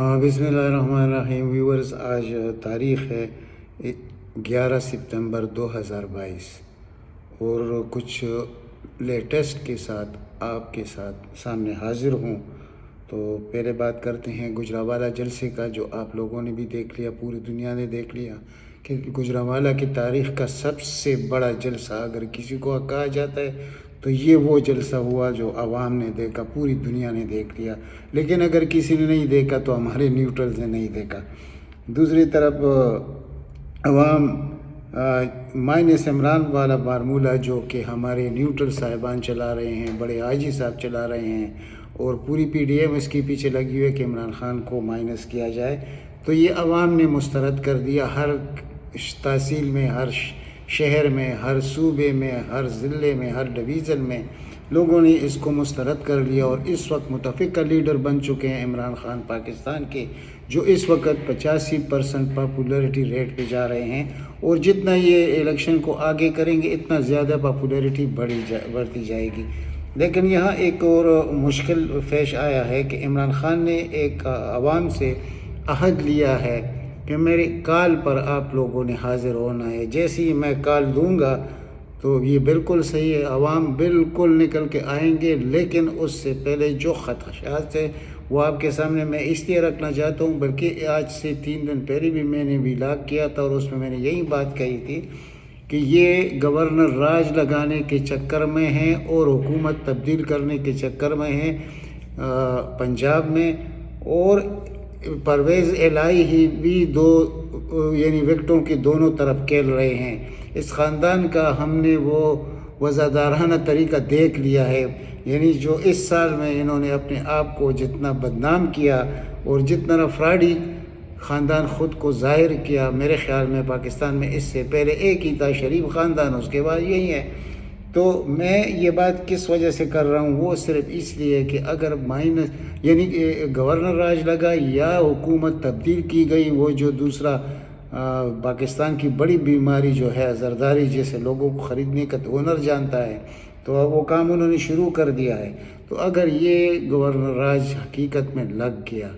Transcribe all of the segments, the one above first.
بسم اللہ الرحمن الرحیم ویورز، آج تاریخ ہے 11 ستمبر 2022 اور کچھ لیٹسٹ کے ساتھ آپ کے سامنے حاضر ہوں۔ تو پہلے بات کرتے ہیں گجرانوالہ جلسے کا، جو آپ لوگوں نے بھی دیکھ لیا، پوری دنیا نے دیکھ لیا کہ گجرانوالہ کی تاریخ کا سب سے بڑا جلسہ اگر کسی کو کہا جاتا ہے تو یہ وہ جلسہ ہوا جو عوام نے دیکھا، پوری دنیا نے دیکھ لیا۔ لیکن اگر کسی نے نہیں دیکھا تو ہمارے نیوٹرلز نے نہیں دیکھا۔ دوسری طرف عوام مائنس عمران والا فارمولہ جو کہ ہمارے نیوٹرل صاحبان چلا رہے ہیں، بڑے حاجی صاحب چلا رہے ہیں، اور پوری پی ڈی ایم اس کے پیچھے لگی ہوئی ہے کہ عمران خان کو مائنس کیا جائے، تو یہ عوام نے مسترد کر دیا۔ ہر تحصیل میں، ہر شہر میں، ہر صوبے میں، ہر ضلع میں، ہر ڈویژن میں لوگوں نے اس کو مسترد کر لیا، اور اس وقت متفقہ لیڈر بن چکے ہیں عمران خان پاکستان کے، جو اس وقت 85% پاپولیرٹی ریٹ پہ جا رہے ہیں، اور جتنا یہ الیکشن کو آگے کریں گے اتنا زیادہ پاپولیرٹی بڑھتی جائے گی۔ لیکن یہاں ایک اور مشکل پیش آیا ہے کہ عمران خان نے ایک عوام سے عہد لیا ہے کہ میرے کال پر آپ لوگوں نے حاضر ہونا ہے، جیسے ہی میں کال دوں گا تو یہ بالکل صحیح ہے، عوام بالکل نکل کے آئیں گے۔ لیکن اس سے پہلے جو خدشات ہے وہ آپ کے سامنے میں اس لیے رکھنا چاہتا ہوں، بلکہ آج سے 3 دن پہلے بھی میں نے ولاگ کیا تھا اور اس میں نے یہی بات کہی تھی کہ یہ گورنر راج لگانے کے چکر میں ہیں اور حکومت تبدیل کرنے کے چکر میں ہیں پنجاب میں، اور پرویز الہی ہی بھی یعنی وکٹوں کے دونوں طرف کھیل رہے ہیں۔ اس خاندان کا ہم نے وہ وزادارانہ طریقہ دیکھ لیا ہے، یعنی جو اس سال میں انہوں نے اپنے آپ کو جتنا بدنام کیا اور جتنا فراڈی خاندان خود کو ظاہر کیا، میرے خیال میں پاکستان میں اس سے پہلے ایک ہی تھا شریف خاندان، اس کے بعد یہی ہے۔ تو میں یہ بات کس وجہ سے کر رہا ہوں، وہ صرف اس لیے کہ اگر یعنی گورنر راج لگا یا حکومت تبدیل کی گئی، وہ جو دوسرا پاکستان کی بڑی بیماری جو ہے زرداری، جیسے لوگوں کو خریدنے کا ہنر جانتا ہے، تو وہ کام انہوں نے شروع کر دیا ہے۔ تو اگر یہ گورنر راج حقیقت میں لگ گیا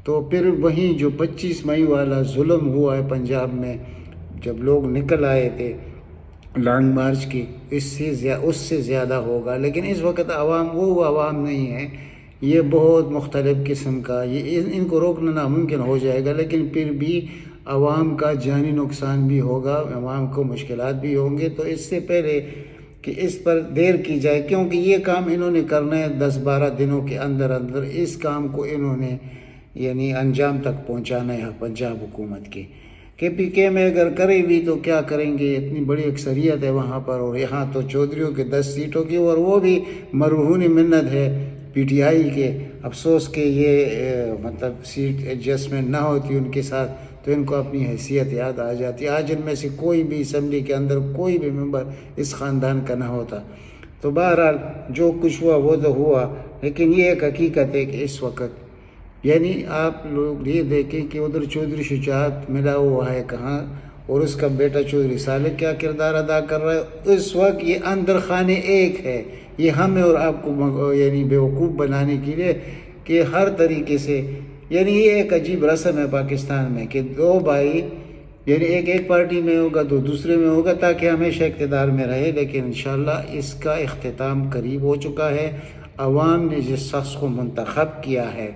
تو پھر وہیں جو 25 مئی والا ظلم ہوا ہے پنجاب میں، جب لوگ نکل آئے تھے لانگ مارچ کی، اس سے زیادہ ہوگا۔ لیکن اس وقت عوام وہ عوام نہیں ہے، یہ بہت مختلف قسم کا، ان کو روکنا ناممکن ہو جائے گا، لیکن پھر بھی عوام کا جانی نقصان بھی ہوگا، عوام کو مشکلات بھی ہوں گے۔ تو اس سے پہلے کہ اس پر دیر کی جائے، کیونکہ یہ کام انہوں نے کرنا ہے 10-12 دنوں کے اندر اس کام کو انہوں نے یعنی انجام تک پہنچانا ہے پنجاب حکومت کے۔ پی کے میں اگر کرے بھی تو کیا کریں گے، اتنی بڑی اکثریت ہے وہاں پر، اور یہاں تو چودھریوں کے 10 سیٹوں کی، اور وہ بھی مرہون منت ہے پی ٹی آئی کے۔ افسوس کہ یہ مطلب سیٹ ایڈجسٹمنٹ نہ ہوتی ان کے ساتھ تو ان کو اپنی حیثیت یاد آ جاتی۔ آج ان میں سے کوئی بھی اسمبلی کے اندر کوئی بھی ممبر اس خاندان کا نہ ہوتا۔ تو بہرحال جو کچھ ہوا وہ تو ہوا، لیکن یہ ایک حقیقت ہے کہ اس وقت یعنی آپ لوگ یہ دیکھیں کہ ادھر چودھری شجاعت ملا ہوا ہے کہاں، اور اس کا بیٹا چودھری صالح کیا کردار ادا کر رہا ہے۔ اس وقت یہ اندر خانے ایک ہے، یہ ہمیں اور آپ کو یعنی بیوقوف بنانے کے لیے کہ ہر طریقے سے، یعنی یہ ایک عجیب رسم ہے پاکستان میں کہ 2 بھائی یعنی ایک پارٹی میں ہوگا تو دوسرے میں ہوگا تاکہ ہمیشہ اقتدار میں رہے۔ لیکن انشاءاللہ اس کا اختتام قریب ہو چکا ہے۔ عوام نے جس شخص کو منتخب کیا ہے،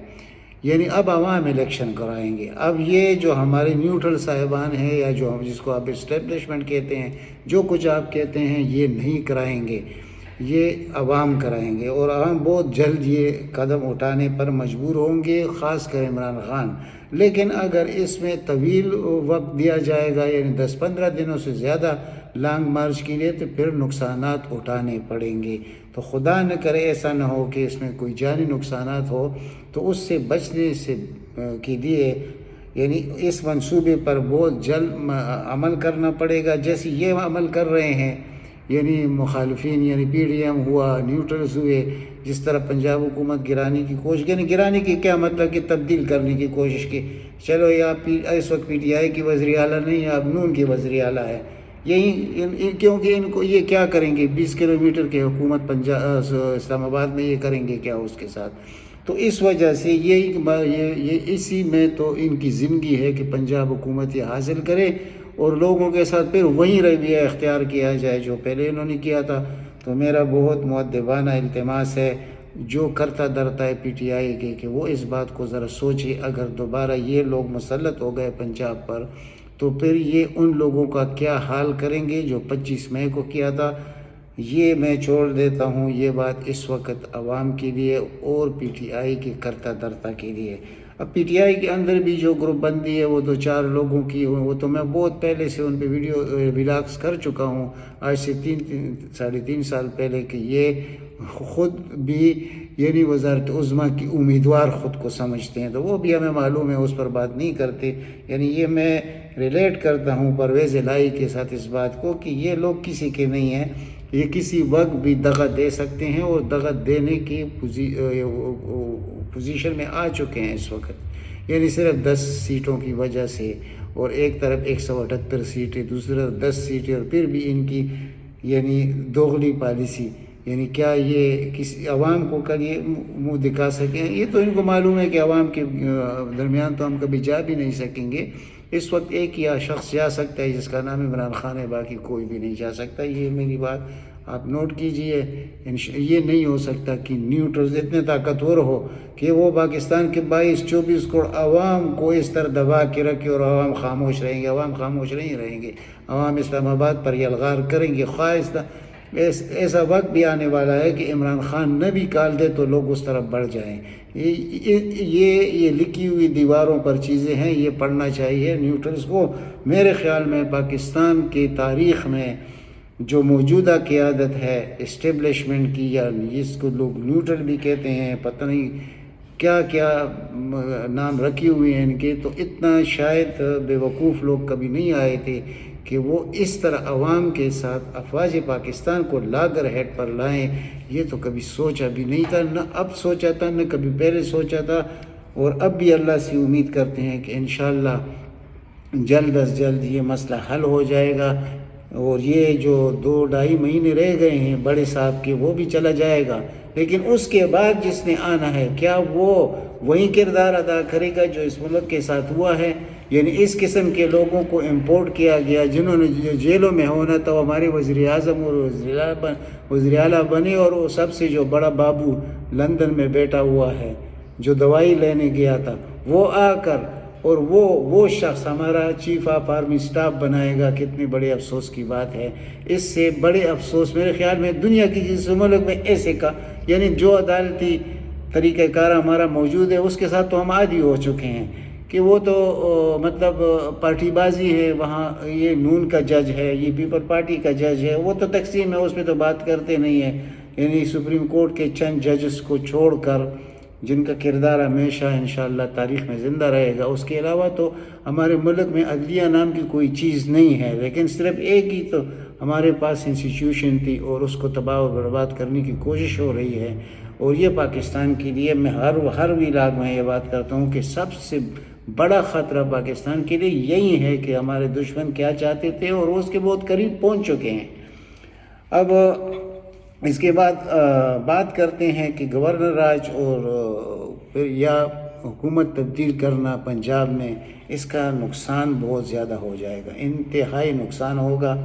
یعنی اب عوام الیکشن کرائیں گے۔ اب یہ جو ہمارے نیوٹرل صاحبان ہیں یا جو جس کو آپ اسٹیبلشمنٹ کہتے ہیں، جو کچھ آپ کہتے ہیں، یہ نہیں کرائیں گے، یہ عوام کرائیں گے، اور عوام بہت جلد یہ قدم اٹھانے پر مجبور ہوں گے، خاص کر عمران خان۔ لیکن اگر اس میں طویل وقت دیا جائے گا، یعنی 10-15 دنوں سے زیادہ لانگ مارچ کے لیے، تو پھر نقصانات اٹھانے پڑیں گے۔ تو خدا نہ کرے ایسا نہ ہو کہ اس میں کوئی جانی نقصانات ہو، تو اس سے بچنے کے لیے یعنی اس منصوبے پر بہت جلد عمل کرنا پڑے گا، جیسے یہ عمل کر رہے ہیں یعنی مخالفین، یعنی پی ڈی ایم ہوا، نیوٹرلز ہوئے، جس طرح پنجاب حکومت گرانے کی کوشش، یعنی گرانے کی کیا مطلب کہ تبدیل کرنے کی کوشش کی۔ چلو یہ آپ اس وقت پی ٹی آئی کی وزیر اعلیٰ نہیں ہے، آپ نون کی وزیر اعلیٰ ہے، یہی کیونکہ ان کو یہ کیا کریں گے، 20 کلومیٹر کی حکومت اسلام آباد میں یہ کریں گے کیا اس کے ساتھ۔ تو اس وجہ سے یہ اسی میں تو ان کی زندگی ہے کہ پنجاب حکومت یہ حاصل کرے اور لوگوں کے ساتھ پھر وہی رویہ اختیار کیا جائے جو پہلے انہوں نے کیا تھا۔ تو میرا بہت مؤدبانہ التماس ہے جو کرتا درتا ہے پی ٹی آئی کے کہ وہ اس بات کو ذرا سوچے، اگر دوبارہ یہ لوگ مسلط ہو گئے پنجاب پر تو پھر یہ ان لوگوں کا کیا حال کریں گے جو 25 مئی کو کیا تھا۔ یہ میں چھوڑ دیتا ہوں یہ بات اس وقت عوام کے لیے اور پی ٹی آئی کے کرتا درتا کے لیے۔ اب پی ٹی آئی کے اندر بھی جو گروپ بندی ہے وہ تو 4 لوگوں کی، وہ تو میں بہت پہلے سے ان پہ ولاگس کر چکا ہوں، آج سے 3.5 سال پہلے، کہ یہ خود بھی یعنی وزارت عظمیٰ کی امیدوار خود کو سمجھتے ہیں، تو وہ بھی ہمیں معلوم ہے، اس پر بات نہیں کرتے۔ یعنی یہ میں ریلیٹ کرتا ہوں پرویز الہی کے ساتھ اس بات کو کہ یہ لوگ کسی کے نہیں ہیں، یہ کسی وقت بھی دغا دے سکتے ہیں اور دغا دینے کی پوزیشن میں آ چکے ہیں اس وقت۔ یعنی صرف 10 سیٹوں کی وجہ سے، اور ایک طرف 178 سیٹیں، دوسری طرف 10 سیٹیں، اور پھر بھی ان کی یعنی دوغلی پالیسی، یعنی کیا یہ کسی عوام کو کل یہ منہ دکھا سکیں؟ یہ تو ان کو معلوم ہے کہ عوام کے درمیان تو ہم کبھی جا بھی نہیں سکیں گے۔ اس وقت ایک یا شخص جا سکتا ہے جس کا نام عمران خان ہے، باقی کوئی بھی نہیں جا سکتا۔ یہ میری بات آپ نوٹ کیجئے، یہ نہیں ہو سکتا کہ نیوٹرل اتنے طاقتور ہو کہ وہ پاکستان کے 22-24 کروڑ عوام کو اس طرح دبا کے رکھے اور عوام خاموش رہیں گے۔ عوام خاموش نہیں رہیں گے، عوام اسلام آباد پر یلغار کریں گے۔ خواہش ایسا وقت بھی آنے والا ہے کہ عمران خان نہ بھی کال دے تو لوگ اس طرف بڑھ جائیں۔ یہ لکھی ہوئی دیواروں پر چیزیں ہیں، یہ پڑھنا چاہیے نیوٹرلز کو۔ میرے خیال میں پاکستان کی تاریخ میں جو موجودہ قیادت ہے اسٹیبلشمنٹ کی، یا جس کو لوگ نیوٹرل بھی کہتے ہیں، پتہ نہیں کیا کیا نام رکھی ہوئے ہیں ان کے، تو اتنا شاید بے وقوف لوگ کبھی نہیں آئے تھے کہ وہ اس طرح عوام کے ساتھ افواج پاکستان کو لاگر ہیڈ پر لائیں۔ یہ تو کبھی سوچا بھی نہیں تھا، نہ اب سوچا تھا، نہ کبھی پہلے سوچا تھا، اور اب بھی اللہ سے امید کرتے ہیں کہ انشاءاللہ جلد از جلد یہ مسئلہ حل ہو جائے گا، اور یہ جو 2-2.5 مہینے رہ گئے ہیں بڑے صاحب کے وہ بھی چلا جائے گا، لیکن اس کے بعد جس نے آنا ہے کیا وہ وہی کردار ادا کرے گا جو اس ملک کے ساتھ ہوا ہے؟ یعنی اس قسم کے لوگوں کو امپورٹ کیا گیا جنہوں نے جیلوں میں ہونا تھا، ہمارے وزیر اعظم اور وزیر اعلیٰ بنے، اور وہ سب سے جو بڑا بابو لندن میں بیٹھا ہوا ہے جو دوائی لینے گیا تھا، وہ آ کر اور وہ شخص ہمارا چیف آف آرمی سٹاف بنائے گا۔ کتنی بڑے افسوس کی بات ہے، اس سے بڑے افسوس میرے خیال میں دنیا کی جس ملک میں ایسے کا یعنی جو عدالتی طریقہ کار ہمارا موجود ہے اس کے ساتھ تو ہم عادی ہو چکے ہیں کہ وہ تو مطلب پارٹی بازی ہے۔ وہاں یہ نون کا جج ہے، یہ پیپل پارٹی کا جج ہے، وہ تو تقسیم ہے، اس پہ تو بات کرتے نہیں ہیں۔ یعنی سپریم کورٹ کے چند ججز کو چھوڑ کر جن کا کردار ہمیشہ انشاءاللہ تاریخ میں زندہ رہے گا، اس کے علاوہ تو ہمارے ملک میں عدلیہ نام کی کوئی چیز نہیں ہے، لیکن صرف ایک ہی تو ہمارے پاس انسٹیٹیوشن تھی اور اس کو تباہ و برباد کرنے کی کوشش ہو رہی ہے۔ اور یہ پاکستان کے لیے میں ہر ولاگ میں یہ بات کرتا ہوں کہ سب سے بڑا خطرہ پاکستان کے لیے یہی ہے کہ ہمارے دشمن کیا چاہتے تھے اور وہ اس کے بہت قریب پہنچ چکے ہیں۔ اب اس کے بعد بات کرتے ہیں کہ گورنر راج اور پھر یا حکومت تبدیل کرنا پنجاب میں، اس کا نقصان بہت زیادہ ہو جائے گا، انتہائی نقصان ہوگا۔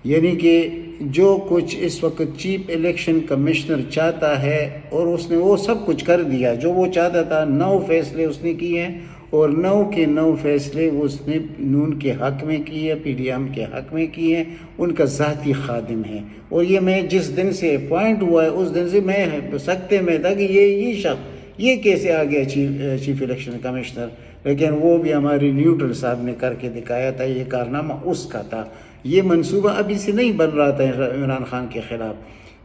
یعنی کہ جو کچھ اس وقت چیف الیکشن کمشنر چاہتا ہے، اور اس نے وہ سب کچھ کر دیا جو وہ چاہتا تھا، 9 فیصلے اس نے کیے ہیں، اور 9 کے 9 فیصلے اس نے نون کے حق میں کیے، پی ڈی ایم کے حق میں کیے ہیں، ان کا ذاتی خادم ہے۔ اور یہ میں جس دن سے اپوائنٹ ہوا ہے اس دن سے میں سکتے میں تھا کہ یہ شخص یہ کیسے آ گیا چیف الیکشن کمشنر، لیکن وہ بھی ہماری نیوٹرل صاحب نے کر کے دکھایا تھا، یہ کارنامہ اس کا تھا۔ یہ منصوبہ ابھی سے نہیں بن رہا تھا عمران خان کے خلاف،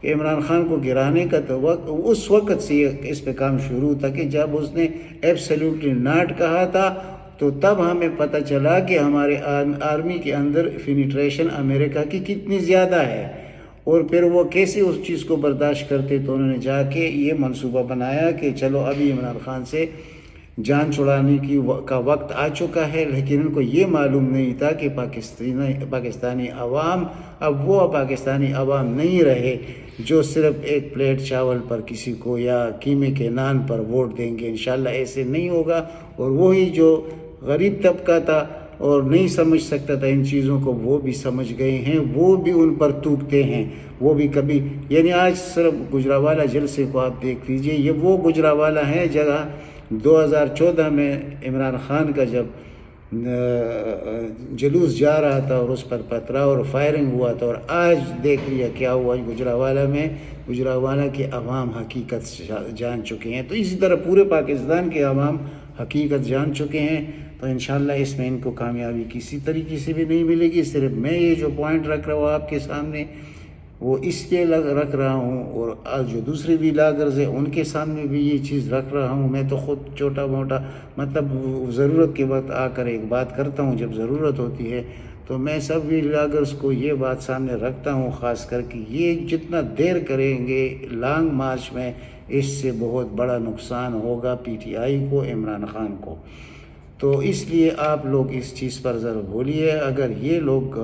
کہ عمران خان کو گرانے کا تو اس وقت سے اس پہ کام شروع تھا کہ جب اس نے ایبسلیوٹلی ناٹ کہا تھا، تو تب ہمیں پتہ چلا کہ ہمارے آرمی کے اندر فینیٹریشن امریکہ کی کتنی زیادہ ہے، اور پھر وہ کیسے اس چیز کو برداشت کرتے۔ تو انہوں نے جا کے یہ منصوبہ بنایا کہ چلو ابھی عمران خان سے جان چھڑانے کا وقت آ چکا ہے، لیکن ان کو یہ معلوم نہیں تھا کہ پاکستانی عوام اب وہ پاکستانی عوام نہیں رہے۔ جو صرف ایک پلیٹ چاول پر کسی کو یا قیمے کے نان پر ووٹ دیں گے. انشاءاللہ ایسے نہیں ہوگا. اور وہی جو غریب طبقہ تھا اور نہیں سمجھ سکتا تھا ان چیزوں کو، وہ بھی سمجھ گئے ہیں، وہ بھی ان پر تھوکتے ہیں. وہ بھی کبھی، یعنی آج صرف گجرانوالہ جلسے کو آپ دیکھ لیجئے، یہ وہ گجرانوالہ ہے جگہ 2014 میں عمران خان کا جب جلوس جا رہا تھا اور اس پر پتھراؤ اور فائرنگ ہوا تھا، اور آج دیکھ لیا کیا ہوا گجرانوالہ میں. گجرانوالہ کے عوام حقیقت جان چکے ہیں. تو اسی طرح پورے پاکستان کے عوام حقیقت جان چکے ہیں. تو انشاءاللہ اس میں ان کو کامیابی کسی طریقے سے بھی نہیں ملے گی. صرف میں یہ جو پوائنٹ رکھ رہا ہوں آپ کے سامنے، وہ اس لیے رکھ رہا ہوں، اور آج جو دوسرے ولاگرز ہیں ان کے سامنے بھی یہ چیز رکھ رہا ہوں. میں تو خود چھوٹا موٹا مطلب ضرورت کے وقت آ کر ایک بات کرتا ہوں جب ضرورت ہوتی ہے. تو میں سب ولاگرز کو یہ بات سامنے رکھتا ہوں، خاص کر کہ یہ جتنا دیر کریں گے لانگ مارچ میں، اس سے بہت بڑا نقصان ہوگا پی ٹی آئی کو، عمران خان کو. تو اس لیے آپ لوگ اس چیز پر ذرا بھولیے. اگر یہ لوگ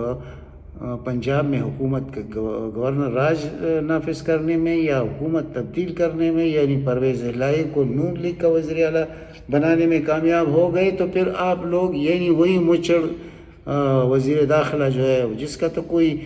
پنجاب میں حکومت گورنر راج نافذ کرنے میں یا حکومت تبدیل کرنے میں، یعنی پرویز الہی کو نون لیگ کا وزیر اعلیٰ بنانے میں کامیاب ہو گئے، تو پھر آپ لوگ یعنی وہی مچڑ وزیر داخلہ جو ہے، جس کا تو کوئی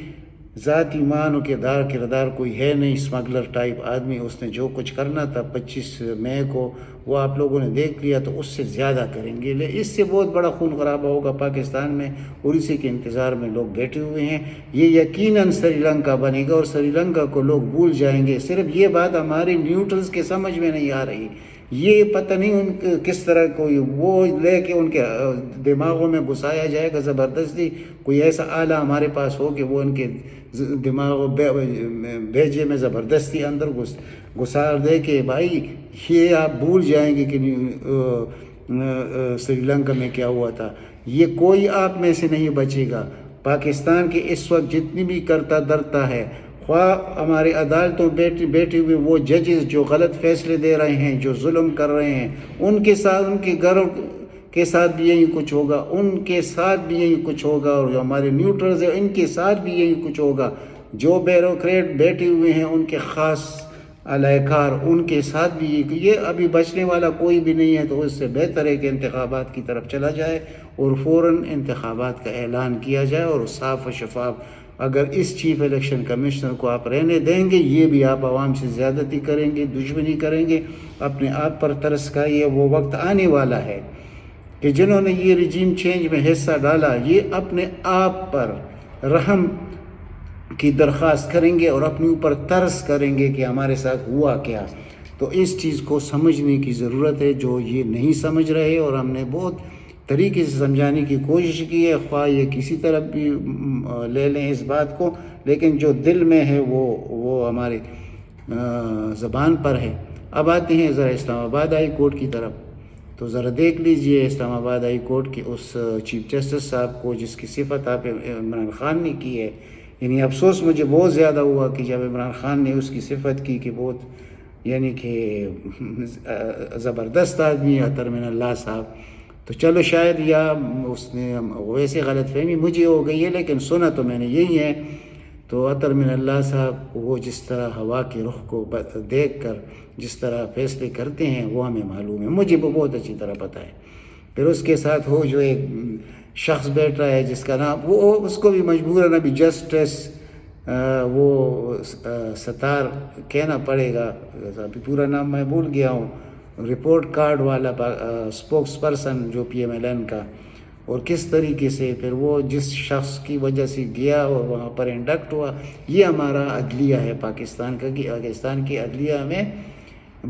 ذاتی مان و کردار کوئی ہے نہیں، اسمگلر ٹائپ آدمی، اس نے جو کچھ کرنا تھا 25 مئی کو وہ آپ لوگوں نے دیکھ لیا، تو اس سے زیادہ کریں گے. اس سے بہت بڑا خون خرابہ ہوگا پاکستان میں، اور اسی کے انتظار میں لوگ بیٹھے ہوئے ہیں. یہ یقیناً سری لنکا بنے گا، اور سری لنکا کو لوگ بھول جائیں گے. صرف یہ بات ہمارے نیوٹرلز کے سمجھ میں نہیں آ رہی. یہ پتہ نہیں ان کس طرح کوئی وہ لے کے ان کے دماغوں میں گھسایا جائے گا زبردستی. کوئی ایسا آلہ ہمارے پاس ہو کہ وہ ان کے دماغ بھیجے میں زبردستی اندر گسار دے کہ بھائی یہ آپ بھول جائیں گے کہ سری لنکا میں کیا ہوا تھا. یہ کوئی آپ میں سے نہیں بچے گا. پاکستان کے اس وقت جتنی بھی کرتا درتا ہے، خواہ ہماری عدالتوں بیٹھے ہوئے وہ ججز جو غلط فیصلے دے رہے ہیں، جو ظلم کر رہے ہیں، ان کے ساتھ، ان کے گھروں کے ساتھ بھی یہی کچھ ہوگا، ان کے ساتھ بھی یہی کچھ ہوگا. اور جو ہمارے نیوٹرلز ہیں ان کے ساتھ بھی یہی کچھ ہوگا. جو بیوروکریٹ بیٹھے ہوئے ہیں، ان کے خاص اہلکار، ان کے ساتھ بھی یہ ابھی بچنے والا کوئی بھی نہیں ہے. تو اس سے بہتر ہے کہ انتخابات کی طرف چلا جائے اور فوراً انتخابات کا اعلان کیا جائے، اور صاف و شفاف. اگر اس چیف الیکشن کمشنر کو آپ رہنے دیں گے، یہ بھی آپ عوام سے زیادتی کریں گے، دشمنی کریں گے. اپنے آپ پر ترس کھائیے. وہ وقت آنے والا ہے کہ جنہوں نے یہ رجیم چینج میں حصہ ڈالا، یہ اپنے آپ پر رحم کی درخواست کریں گے اور اپنے اوپر ترس کریں گے کہ ہمارے ساتھ ہوا کیا. تو اس چیز کو سمجھنے کی ضرورت ہے، جو یہ نہیں سمجھ رہے. اور ہم نے بہت طریقے سے سمجھانے کی کوشش کی ہے، خواہ یہ کسی طرف بھی لے لیں اس بات کو، لیکن جو دل میں ہے وہ ہماری زبان پر ہے. اب آتے ہیں ذرا اسلام آباد ہائی کورٹ کی طرف. تو ذرا دیکھ لیجئے اسلام آباد ہائی کورٹ کے اس چیف جسٹس صاحب کو جس کی صفت آپ عمران خان نے کی ہے. یعنی افسوس مجھے بہت زیادہ ہوا کہ جب عمران خان نے اس کی صفت کی کہ بہت یعنی کہ زبردست آدمی اطہر من اللہ صاحب. تو چلو شاید یا اس نے ویسے غلط فہمی مجھے ہو گئی ہے، لیکن سنا تو میں نے یہی ہے. تو اطہر من اللہ صاحب وہ جس طرح ہوا کے رخ کو دیکھ کر جس طرح فیصلے کرتے ہیں وہ ہمیں معلوم ہے، مجھے وہ بہت اچھی طرح پتہ ہے. پھر اس کے ساتھ وہ جو ایک شخص بیٹھ رہا ہے جس کا نام، وہ اس کو بھی مجبوراً ابھی جسٹس وہ ستار کہنا پڑے گا، ابھی پورا نام میں بھول گیا ہوں، رپورٹ کارڈ والا اسپوکس پرسن جو پی ایم ایل این کا. اور کس طریقے سے پھر وہ جس شخص کی وجہ سے گیا اور وہاں پر انڈکٹ ہوا. یہ ہمارا عدلیہ ہے پاکستان کا، کہ پاکستان کی عدلیہ میں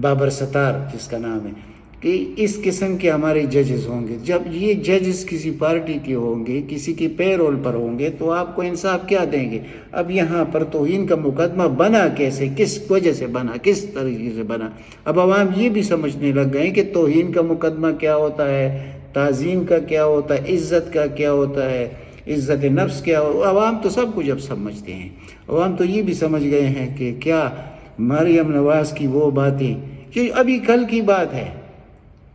بابر ستار جس کا نام ہے، کہ اس قسم کے ہمارے ججز ہوں گے. جب یہ ججز کسی پارٹی کے ہوں گے، کسی کے پے رول پر ہوں گے، تو آپ کو انصاف کیا دیں گے؟ اب یہاں پر توہین کا مقدمہ بنا کیسے، کس وجہ سے بنا، کس طریقے سے بنا؟ اب عوام یہ بھی سمجھنے لگ گئے کہ توہین کا مقدمہ کیا ہوتا ہے، تعظیم کا کیا ہوتا ہے، عزت کا کیا ہوتا ہے، عزت نفس کیا ہوتا ہے. عوام تو سب کچھ اب سمجھتے ہیں. عوام تو یہ بھی سمجھ گئے ہیں کہ کیا مریم نواز کی وہ باتیں، یہ ابھی کل کی بات ہے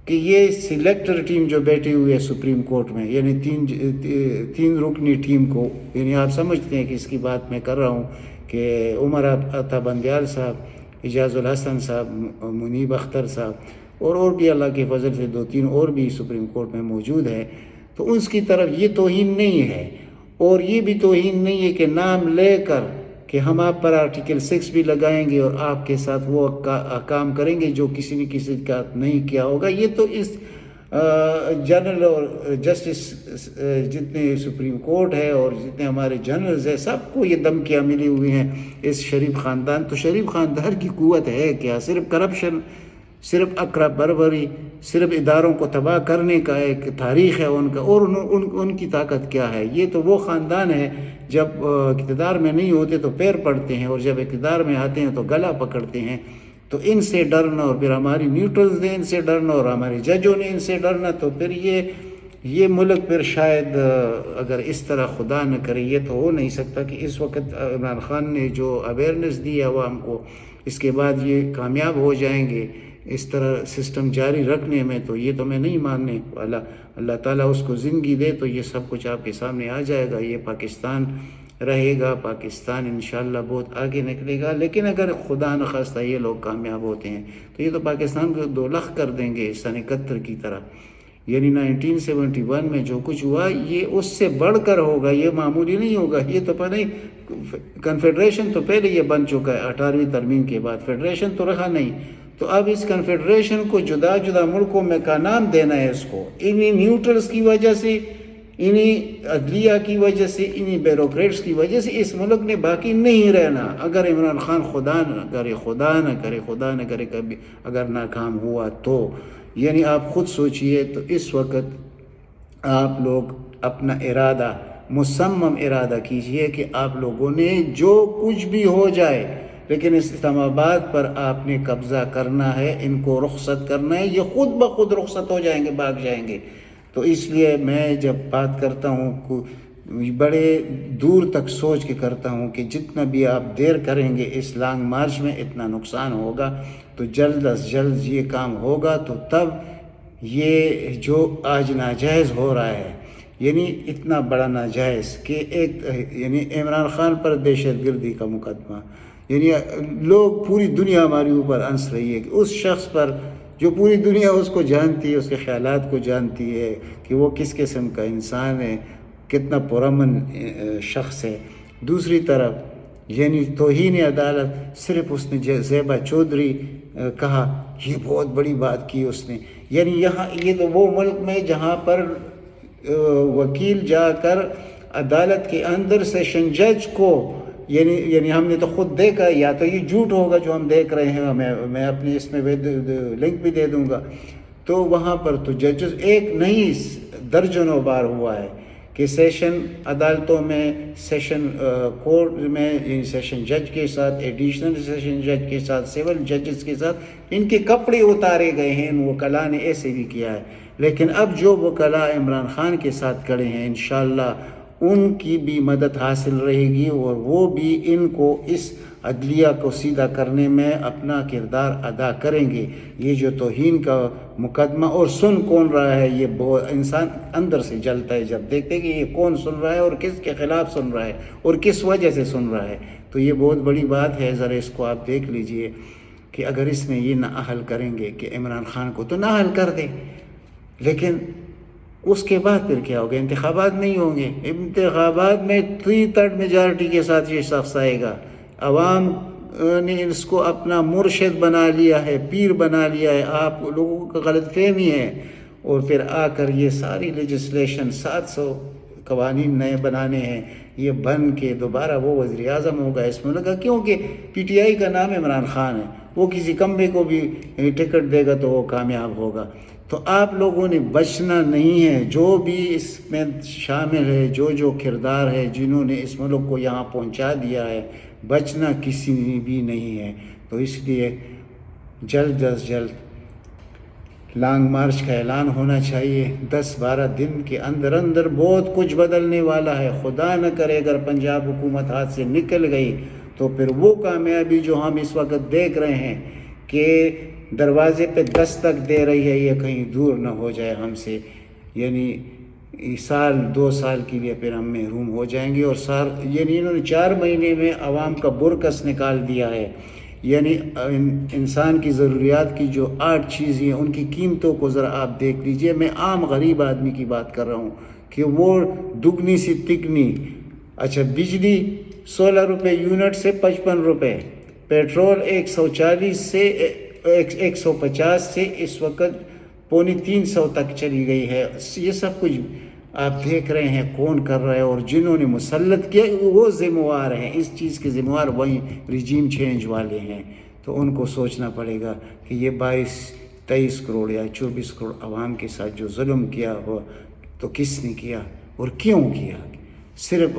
کہ یہ سلیکٹر ٹیم جو بیٹھی ہوئی ہے سپریم کورٹ میں، یعنی تین رکنی ٹیم کو، یعنی آپ سمجھتے ہیں کہ اس کی بات میں کر رہا ہوں کہ عمر عطا بندیال صاحب، اعجاز الحسن صاحب، منیب اختر صاحب اور بھی اللہ کے فضل سے 2-3 اور بھی سپریم کورٹ میں موجود ہے، تو اس کی طرف یہ توہین نہیں ہے، اور یہ بھی توہین نہیں ہے کہ نام لے کر کہ ہم آپ پر آرٹیکل 6 بھی لگائیں گے اور آپ کے ساتھ وہ کام کریں گے جو کسی نے کسی کا نہیں کیا ہوگا۔ یہ تو اس جنرل اور جسٹس جتنے سپریم کورٹ ہے اور جتنے ہمارے جنرلز ہیں، سب کو یہ دھمکیاں ملی ہوئی ہیں اس شریف خاندان۔ تو شریف خاندان کی قوت ہے کیا؟ صرف کرپشن، صرف اقرا بربری، صرف اداروں کو تباہ کرنے کا ایک تاریخ ہے ان کا، اور ان کی طاقت کیا ہے؟ یہ تو وہ خاندان ہے جب اقتدار میں نہیں ہوتے تو پیر پڑتے ہیں، اور جب اقتدار میں آتے ہیں تو گلا پکڑتے ہیں۔ تو ان سے ڈرنا، اور پھر ہماری نیوٹرلز نے ان سے ڈرنا، اور ہمارے ججوں نے ان سے ڈرنا، تو پھر یہ ملک پھر شاید اگر اس طرح خدا نہ کرے، یہ تو ہو نہیں سکتا کہ اس وقت عمران خان نے جو اویئرنیس دی ہے عوام کو، اس کے بعد یہ کامیاب ہو جائیں گے اس طرح سسٹم جاری رکھنے میں، تو یہ تو میں نہیں ماننے والا۔ اللہ تعالیٰ اس کو زندگی دے تو یہ سب کچھ آپ کے سامنے آ جائے گا، یہ پاکستان رہے گا، پاکستان انشاءاللہ بہت آگے نکلے گا۔ لیکن اگر خدا نخواستہ یہ لوگ کامیاب ہوتے ہیں تو یہ تو پاکستان کو 2 لخ کر دیں گے سن 71 کی طرح، یعنی 1971 میں جو کچھ ہوا یہ اس سے بڑھ کر ہوگا، یہ معمولی نہیں ہوگا۔ یہ تو پتہ نہیں، کنفیڈریشن تو پہلے یہ بن چکا ہے 18ویں ترمیم کے بعد، فیڈریشن تو رہا نہیں، تو اب اس کنفیڈریشن کو جدا جدا ملکوں میں کا نام دینا ہے اس کو، انہی نیوٹرلز کی وجہ سے، انہی عدلیہ کی وجہ سے، انہی بیوروکریٹس کی وجہ سے اس ملک نے باقی نہیں رہنا۔ اگر عمران خان خدا نہ کرے کبھی اگر ناکام ہوا تو، یعنی آپ خود سوچئے، تو اس وقت آپ لوگ اپنا ارادہ، مصمم ارادہ کیجئے کہ آپ لوگوں نے جو کچھ بھی ہو جائے، لیکن اسلام آباد پر آپ نے قبضہ کرنا ہے، ان کو رخصت کرنا ہے، یہ خود بخود رخصت ہو جائیں گے، بھاگ جائیں گے۔ تو اس لیے میں جب بات کرتا ہوں بڑے دور تک سوچ کے کرتا ہوں کہ جتنا بھی آپ دیر کریں گے اس لانگ مارچ میں اتنا نقصان ہوگا، تو جلد از جلد یہ کام ہوگا، تو تب یہ جو آج ناجائز ہو رہا ہے، یعنی اتنا بڑا ناجائز کہ یعنی عمران خان پر دہشت گردی کا مقدمہ، یعنی لوگ پوری دنیا ہمارے اوپر ہنس رہی ہے کہ اس شخص پر جو پوری دنیا اس کو جانتی ہے، اس کے خیالات کو جانتی ہے کہ وہ کس قسم کا انسان ہے، کتنا پرامن شخص ہے۔ دوسری طرف یعنی توہین عدالت، صرف اس نے زیبا چودھری کہا، یہ بہت بڑی بات کی اس نے، یعنی یہ تو وہ ملک میں جہاں پر وکیل جا کر عدالت کے اندر سیشن جج کو، یعنی ہم نے تو خود دیکھا، یا تو یہ جھوٹ ہوگا جو ہم دیکھ رہے ہیں، میں اپنے اس میں لنک بھی دے دوں گا، تو وہاں پر تو ججز ایک نہیں درجنوں بار ہوا ہے کہ سیشن عدالتوں میں، سیشن کورٹ میں، یعنی سیشن جج کے ساتھ، ایڈیشنل سیشن جج کے ساتھ، سول ججز کے ساتھ ان کے کپڑے اتارے گئے ہیں، ان وکلاء نے ایسے بھی کیا ہے۔ لیکن اب جو وکلاء عمران خان کے ساتھ کھڑے ہیں، انشاءاللہ ان کی بھی مدد حاصل رہے گی، اور وہ بھی ان کو اس عدلیہ کو سیدھا کرنے میں اپنا کردار ادا کریں گے۔ یہ جو توہین کا مقدمہ، اور سن کون رہا ہے، یہ بہت انسان اندر سے جلتا ہے جب دیکھتے کہ یہ کون سن رہا ہے اور کس کے خلاف سن رہا ہے اور کس وجہ سے سن رہا ہے، تو یہ بہت بڑی بات ہے۔ ذرا اس کو آپ دیکھ لیجئے کہ اگر اس میں یہ نااہل کریں گے کہ عمران خان کو تو نااہل کر دیں، لیکن اس کے بعد پھر کیا ہوگا؟ انتخابات نہیں ہوں گے، انتخابات میں 3/3 میجارٹی کے ساتھ یہ شخص آئے گا، عوام نے اس کو اپنا مرشد بنا لیا ہے، پیر بنا لیا ہے، آپ لوگوں کا غلط فہمی ہے، اور پھر آ کر یہ ساری لیجسلیشن 700 قوانین نئے بنانے ہیں، یہ بن کے دوبارہ وہ وزیر اعظم ہوگا اس ملک کا، کیونکہ پی ٹی آئی کا نام عمران خان ہے، وہ کسی کمبے کو بھی ٹکٹ دے گا تو وہ کامیاب ہوگا۔ تو آپ لوگوں نے بچنا نہیں ہے، جو بھی اس میں شامل ہے، جو کردار ہے، جنہوں نے اس ملک کو یہاں پہنچا دیا ہے، بچنا کسی نے بھی نہیں ہے۔ تو اس لیے جلد از جلد لانگ مارچ کا اعلان ہونا چاہیے، 10-12 دن کے اندر اندر بہت کچھ بدلنے والا ہے۔ خدا نہ کرے اگر پنجاب حکومت ہاتھ سے نکل گئی تو پھر وہ کامیابی جو ہم اس وقت دیکھ رہے ہیں کہ دروازے پہ دستک دے رہی ہے، یہ کہیں دور نہ ہو جائے ہم سے، یعنی سال 2 سال کے لیے پھر ہم محروم ہو جائیں گے. اور یعنی انہوں نے 4 مہینے میں عوام کا برکس نکال دیا ہے. یعنی انسان کی ضروریات کی جو 8 چیزیں ہیں ان کی قیمتوں کو ذرا آپ دیکھ لیجئے. میں عام غریب آدمی کی بات کر رہا ہوں کہ وہ دگنی سی تگنی. اچھا بجلی 16 روپے یونٹ سے 55 روپے، پیٹرول 140 سے 150 سے اس وقت 250 تک چلی گئی ہے. یہ سب کچھ آپ دیکھ رہے ہیں کون کر رہا ہے، اور جنہوں نے مسلط کیا وہ ذمہ وار ہیں. اس چیز کے ذمہ وار وہی رجیم چینج والے ہیں. تو ان کو سوچنا پڑے گا کہ یہ 23 کروڑ یا 24 کروڑ عوام کے ساتھ جو ظلم کیا ہو تو کس نے کیا اور کیوں کیا. صرف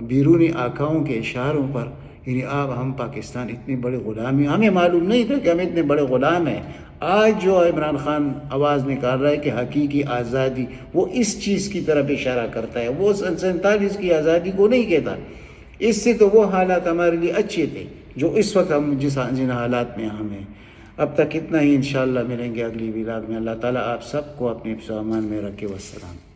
بیرونی آقاؤں کے اشاروں پر. یعنی ہم پاکستان اتنے بڑے غلامی، ہمیں معلوم نہیں تھا کہ ہم اتنے بڑے غلام ہیں. آج جو عمران خان آواز نکال رہا ہے کہ حقیقی آزادی، وہ اس چیز کی طرف اشارہ کرتا ہے. وہ 47 کی آزادی کو نہیں کہتا. اس سے تو وہ حالات ہمارے لیے اچھے تھے جو اس وقت ہم جن حالات میں ہم ہیں. اب تک اتنا ہی. انشاءاللہ ملیں گے اگلی ولاگ میں. اللہ تعالیٰ آپ سب کو اپنے حفظ و امان میں رکھے. والسلام.